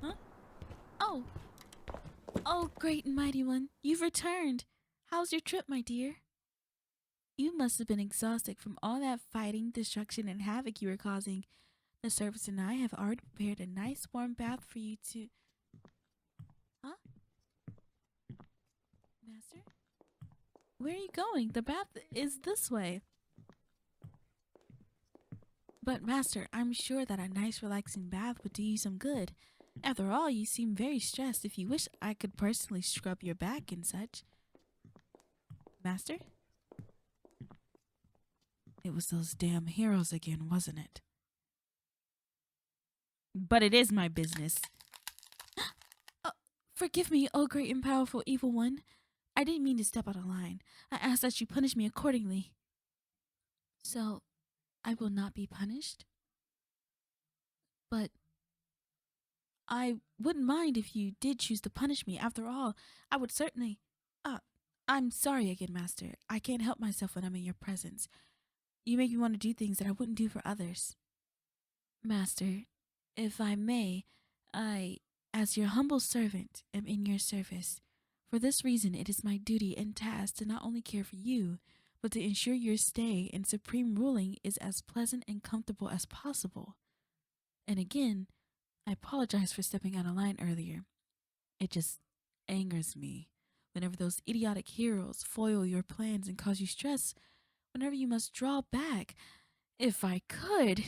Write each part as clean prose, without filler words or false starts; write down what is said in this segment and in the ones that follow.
Huh? Oh! Oh, great and mighty one, you've returned. How's your trip, my dear? You must have been exhausted from all that fighting, destruction, and havoc you were causing. The servants and I have already prepared a nice warm bath for you to... Huh? Master? Where are you going? The bath is this way. But, Master, I'm sure that a nice relaxing bath would do you some good. After all, you seem very stressed. If you wish, I could personally scrub your back and such. Master? It was those damn heroes again, wasn't it? But it is my business. Forgive me, O great and powerful evil one. I didn't mean to step out of line. I ask that you punish me accordingly. So, I will not be punished? But I wouldn't mind if you did choose to punish me. After all, I would certainly... I'm sorry again, Master. I can't help myself when I'm in your presence. You make me want to do things that I wouldn't do for others. Master, if I may, I, as your humble servant, am in your service. For this reason, it is my duty and task to not only care for you, but to ensure your stay in supreme ruling is as pleasant and comfortable as possible. And again, I apologize for stepping out of line earlier. It just angers me whenever those idiotic heroes foil your plans and cause you stress, whenever you must draw back. If I could,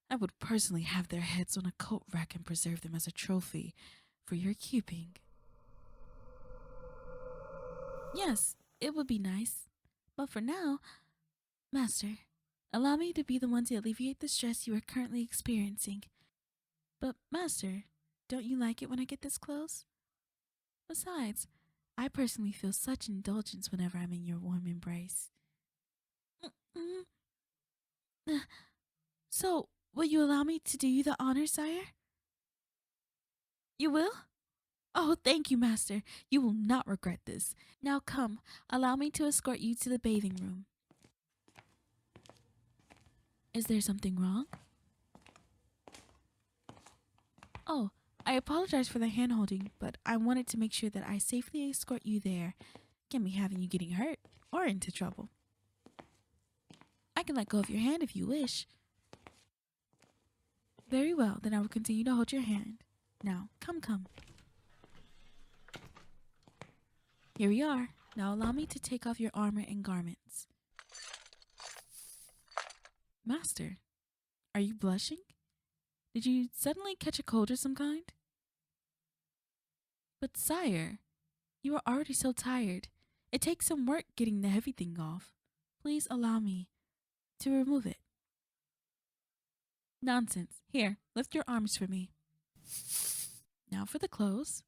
I would personally have their heads on a coat rack and preserve them as a trophy for your keeping. Yes, it would be nice. But for now, Master, allow me to be the one to alleviate the stress you are currently experiencing. But, Master, don't you like it when I get this close? Besides, I personally feel such indulgence whenever I'm in your warm embrace. So, will you allow me to do you the honor, sire? You will? Oh, thank you, Master. You will not regret this. Now come, allow me to escort you to the bathing room. Is there something wrong? Oh, I apologize for the hand-holding, but I wanted to make sure that I safely escort you there. Can't be having you getting hurt or into trouble. I can let go of your hand if you wish. Very well, then I will continue to hold your hand. Now, come. Here we are. Now allow me to take off your armor and garments. Master, are you blushing? Did you suddenly catch a cold of some kind? But sire, you are already so tired. It takes some work getting the heavy thing off. Please allow me to remove it. Nonsense. Here, lift your arms for me. Now for the clothes.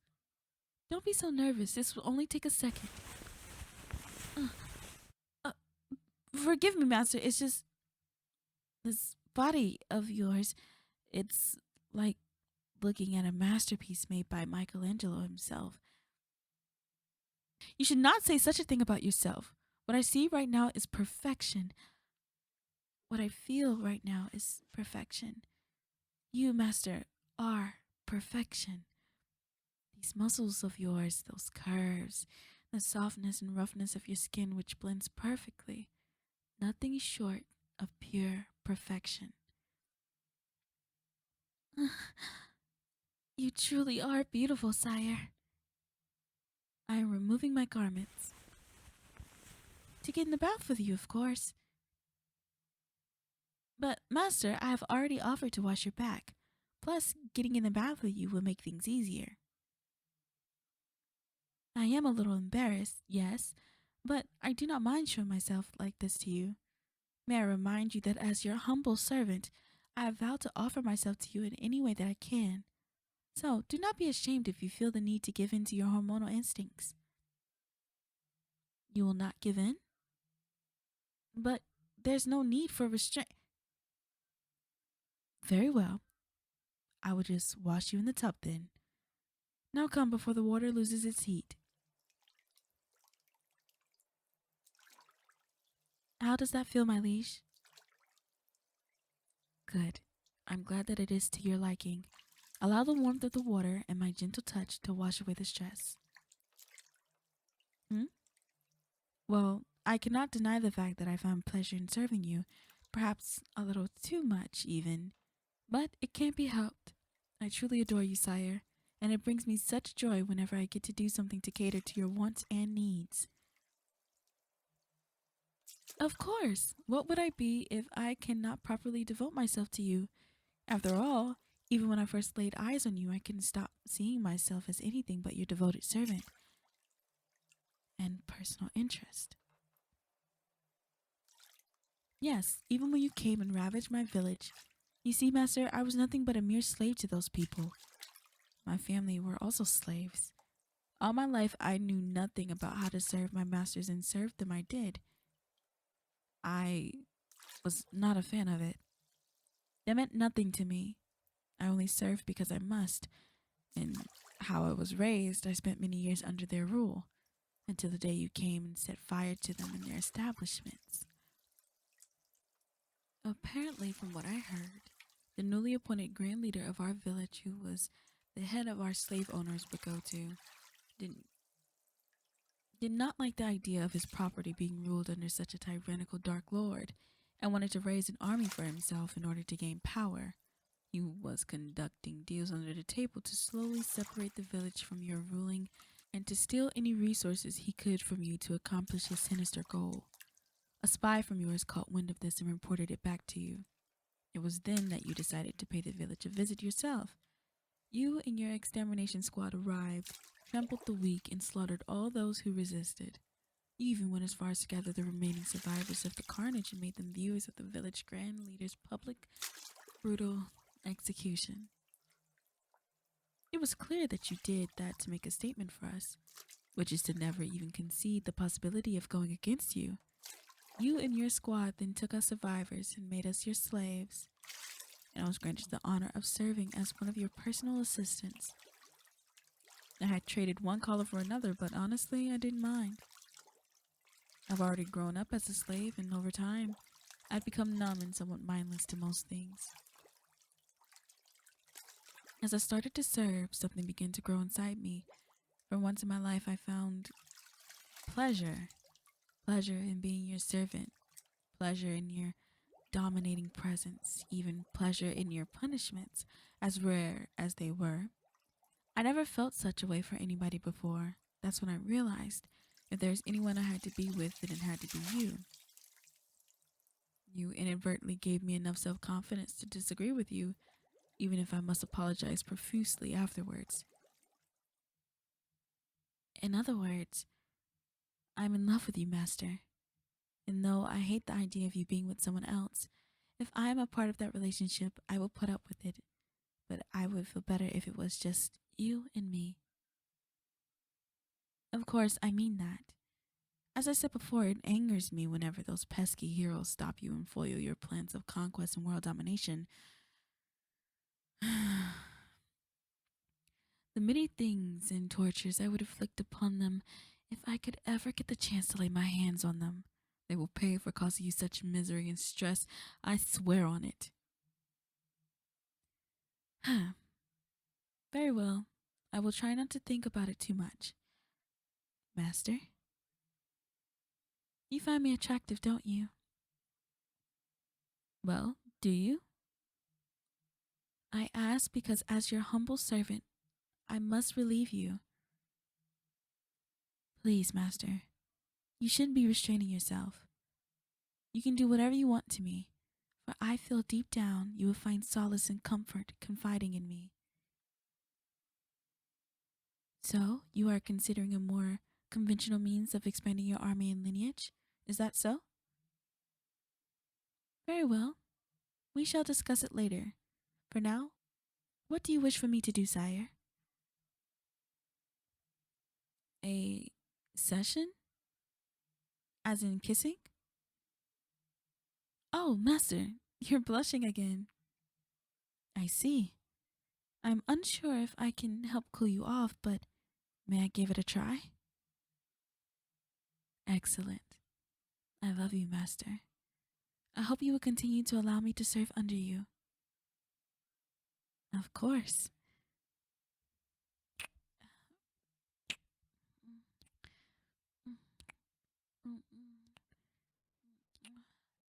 Don't be so nervous. This will only take a second. Forgive me, Master. It's just... this body of yours, it's like looking at a masterpiece made by Michelangelo himself. You should not say such a thing about yourself. What I see right now is perfection. What I feel right now is perfection. You, Master, are perfection. These muscles of yours, those curves, the softness and roughness of your skin which blends perfectly. Nothing short of pure perfection. You truly are beautiful, sire. I am removing my garments. To get in the bath with you, of course. But, Master, I have already offered to wash your back. Plus, getting in the bath with you will make things easier. I am a little embarrassed, yes, but I do not mind showing myself like this to you. May I remind you that as your humble servant, I have vowed to offer myself to you in any way that I can. So, do not be ashamed if you feel the need to give in to your hormonal instincts. You will not give in? But there's no need for restraint. Very well. I will just wash you in the tub then. Now come before the water loses its heat. How does that feel, my liege? Good. I'm glad that it is to your liking. Allow the warmth of the water and my gentle touch to wash away the stress. Hmm? Well, I cannot deny the fact that I found pleasure in serving you, perhaps a little too much even, but it can't be helped. I truly adore you, sire, and it brings me such joy whenever I get to do something to cater to your wants and needs. Of course, what would I be if I cannot properly devote myself to you? After all, even when I first laid eyes on you, I couldn't stop seeing myself as anything but your devoted servant and personal interest. Yes, even when you came and ravaged my village. You see, master, I was nothing but a mere slave to those people. My family were also slaves. All my life, I knew nothing about how to serve my masters, and served them I did. I was not a fan of it. They meant nothing to me. I only served because I must, and how I was raised, I spent many years under their rule, until the day you came and set fire to them and their establishments. Apparently, from what I heard, the newly appointed grand leader of our village, who was the head of our slave owners would go to, didn't did not like the idea of his property being ruled under such a tyrannical dark lord, and wanted to raise an army for himself in order to gain power. He was conducting deals under the table to slowly separate the village from your ruling and to steal any resources he could from you to accomplish his sinister goal. A spy from yours caught wind of this and reported it back to you. It was then that you decided to pay the village a visit yourself. You and your extermination squad arrived, trampled the weak, and slaughtered all those who resisted. You even went as far as to gather the remaining survivors of the carnage and made them viewers of the village grand leader's public, brutal execution. It was clear that you did that to make a statement for us, which is to never even concede the possibility of going against you. You and your squad then took us survivors and made us your slaves, and I was granted the honor of serving as one of your personal assistants. I had traded one collar for another, but honestly, I didn't mind. I've already grown up as a slave, and over time, I'd become numb and somewhat mindless to most things. As I started to serve, something began to grow inside me. For once in my life, I found pleasure. Pleasure in being your servant. Pleasure in your dominating presence. Even pleasure in your punishments, as rare as they were. I never felt such a way for anybody before. That's when I realized if there's anyone I had to be with, then it had to be you. You inadvertently gave me enough self-confidence to disagree with you, even if I must apologize profusely afterwards. In other words, I'm in love with you, Master. And though I hate the idea of you being with someone else, if I am a part of that relationship, I will put up with it. But I would feel better if it was just you and me. Of course, I mean that. As I said before, it angers me whenever those pesky heroes stop you and foil your plans of conquest and world domination. The many things and tortures I would inflict upon them if I could ever get the chance to lay my hands on them. They will pay for causing you such misery and stress, I swear on it. Very well. I will try not to think about it too much. Master? You find me attractive, don't you? Well, do you? I ask because as your humble servant, I must relieve you. Please, Master, you shouldn't be restraining yourself. You can do whatever you want to me, for I feel deep down you will find solace and comfort confiding in me. So, you are considering a more conventional means of expanding your army and lineage? Is that so? Very well. We shall discuss it later. For now, what do you wish for me to do, sire? A session? As in kissing? Oh, master, you're blushing again. I see. I'm unsure if I can help cool you off, but may I give it a try? Excellent. I love you, Master. I hope you will continue to allow me to serve under you. Of course.